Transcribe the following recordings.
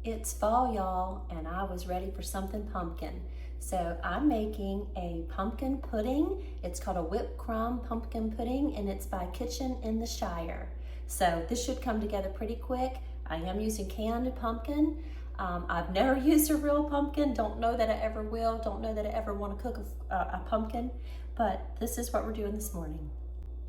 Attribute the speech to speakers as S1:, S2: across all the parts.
S1: It's fall, y'all, and I was ready for something pumpkin. So I'm making a pumpkin pudding. It's called a whipped crumb pumpkin pudding, and it's by Kitchen in the Shire. So this should come together pretty quick. I am using canned pumpkin. I've never used a real pumpkin. Don't know that I ever will. Don't know that I ever want to cook a pumpkin, but this is what we're doing this morning.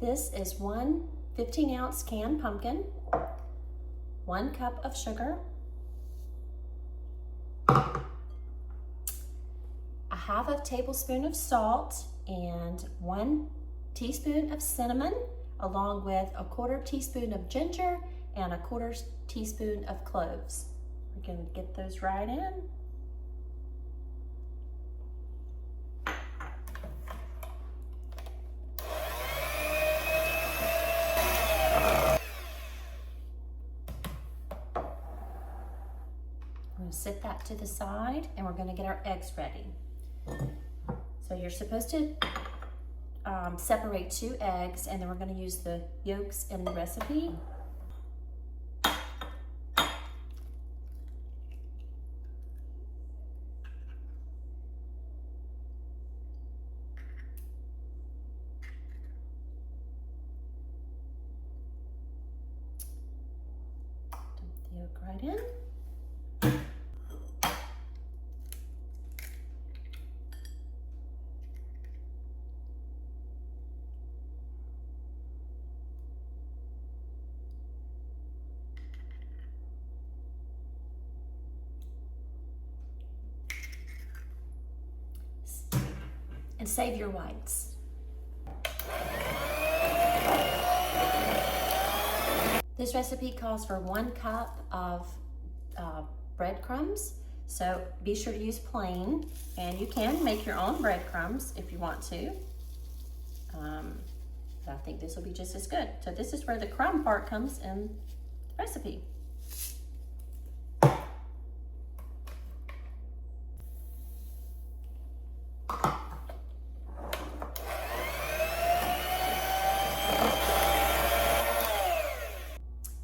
S1: This is one 15-ounce canned pumpkin, 1 cup of sugar, a half a tablespoon of salt, and 1 teaspoon of cinnamon, along with a 1/4 teaspoon of ginger and a 1/4 teaspoon of cloves. We're going to get those right in. I'm going to set that to the side, and we're going to get our eggs ready. So you're supposed to separate 2 eggs, and then we're going to use the yolks in the recipe. Dump the yolk right in. And save your whites. This recipe calls for 1 cup of breadcrumbs, so be sure to use plain, and you can make your own breadcrumbs if you want to. But I think this will be just as good. So this is where the crumb part comes in the recipe.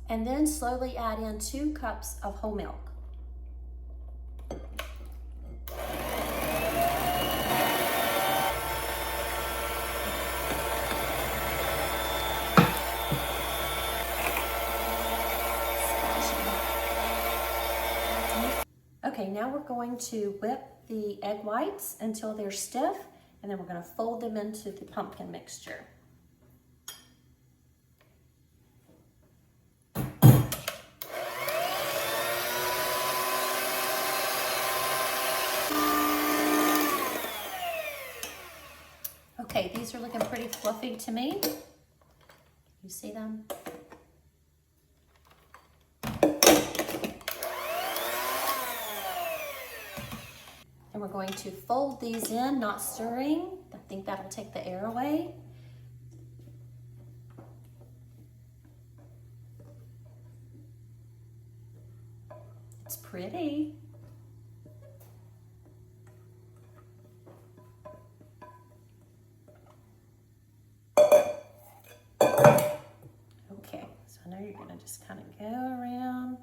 S1: And then slowly add in 2 cups of whole milk. Okay, now we're going to whip the egg whites until they're stiff, and then we're going to fold them into the pumpkin mixture. Okay, these are looking pretty fluffy to me. You see them? And we're going to fold these in, not stirring. I think that'll take the air away. It's pretty. Okay, so now you're gonna just kind of go around,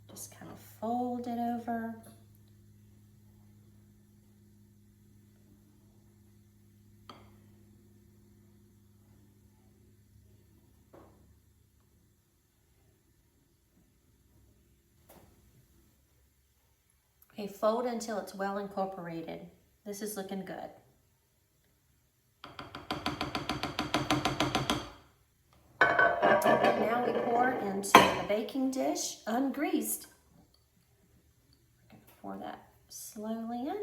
S1: just kind of fold it over. Okay, fold until it's well incorporated. This is looking good. Now we pour into a baking dish, ungreased. We're going to pour that slowly in.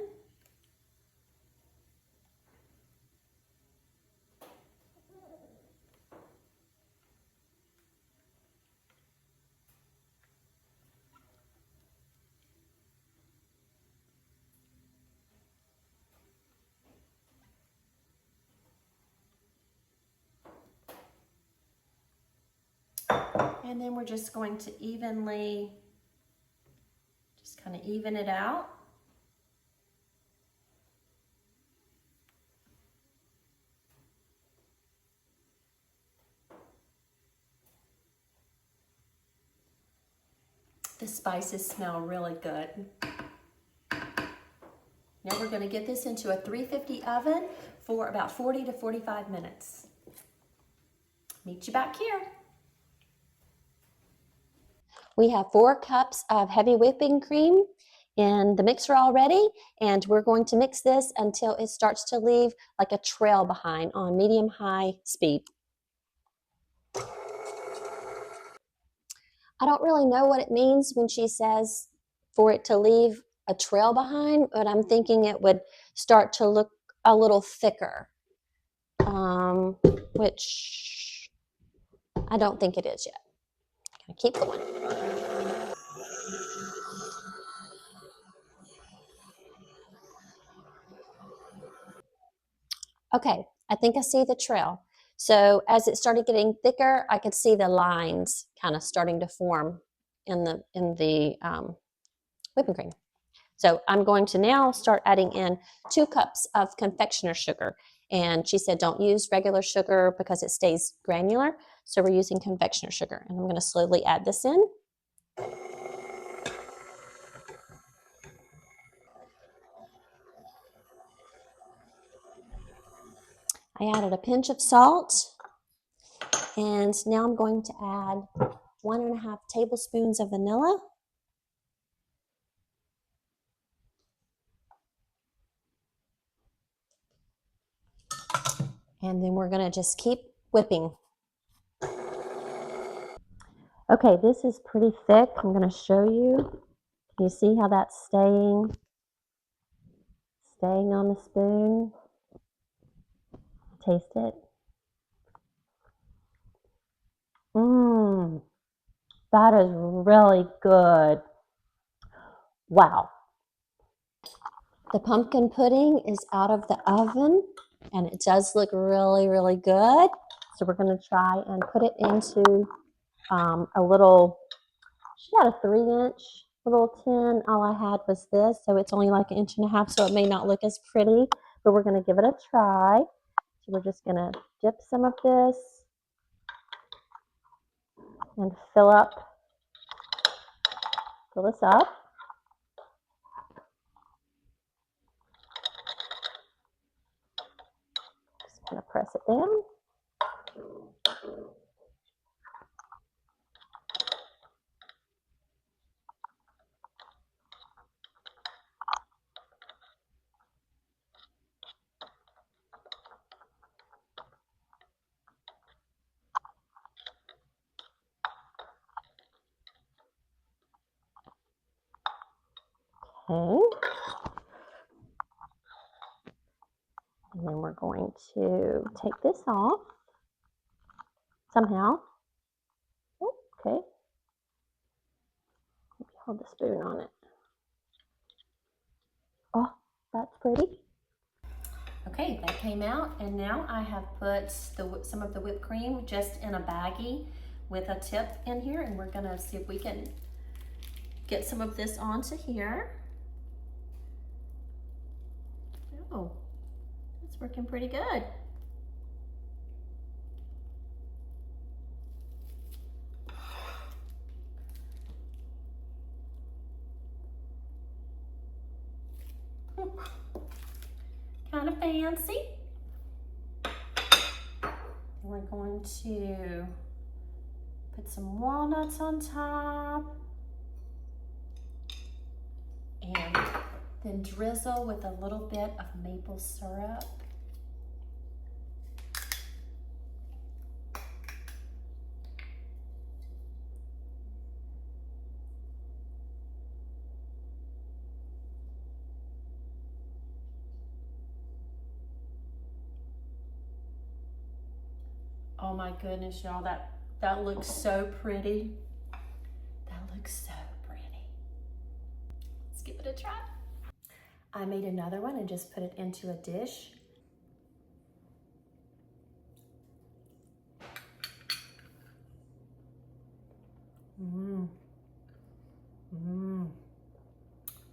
S1: And then we're just going to evenly, just kind of even it out. The spices smell really good. Now we're going to get this into a 350 oven for about 40 to 45 minutes. Meet you back here. We have 4 cups of heavy whipping cream in the mixer already, and we're going to mix this until it starts to leave like a trail behind on medium-high speed. I don't really know what it means when she says for it to leave a trail behind, but I'm thinking it would start to look a little thicker, which I don't think it is yet. Gonna keep going. Okay, I think I see the trail. So as it started getting thicker, I could see the lines kind of starting to form in the whipping cream. So I'm going to now start adding in 2 cups of confectioner sugar. And she said don't use regular sugar because it stays granular. So we're using confectioner sugar. And I'm going to slowly add this in. I added a pinch of salt. And now I'm going to add 1.5 tablespoons of vanilla. And then we're going to just keep whipping. Okay, this is pretty thick. I'm going to show you. Can you see how that's staying on the spoon? Taste it. Mmm, that is really good. Wow. The pumpkin pudding is out of the oven and it does look really, really good. So we're going to try and put it into a little, she had a 3-inch little tin. All I had was this, so it's only like 1.5 inches, so it may not look as pretty, but we're going to give it a try. So we're just going to dip some of this and fill this up. Just going to press it down. Okay. And then we're going to take this off somehow. Oh, okay. Hold the spoon on it. Oh, that's pretty. Okay, that came out, and now I have put some of the whipped cream just in a baggie with a tip in here, and we're gonna see if we can get some of this onto here. Oh, it's working pretty good. Kind of fancy. We're going to put some walnuts on top and then drizzle with a little bit of maple syrup. Oh my goodness, y'all, that looks so pretty. That looks so pretty. Let's give it a try. I made another one and just put it into a dish.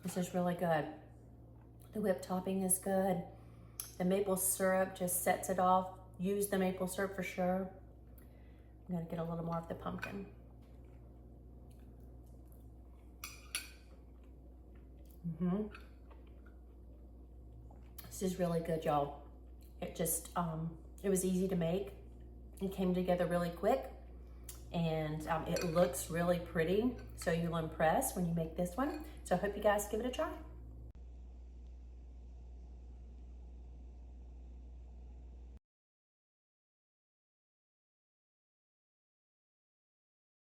S1: This is really good. The whipped topping is good. The maple syrup just sets it off. Use the maple syrup for sure. I'm gonna get a little more of the pumpkin. This is really good, y'all. It just, it was easy to make. It came together really quick, and it looks really pretty. So you'll impress when you make this one. So I hope you guys give it a try.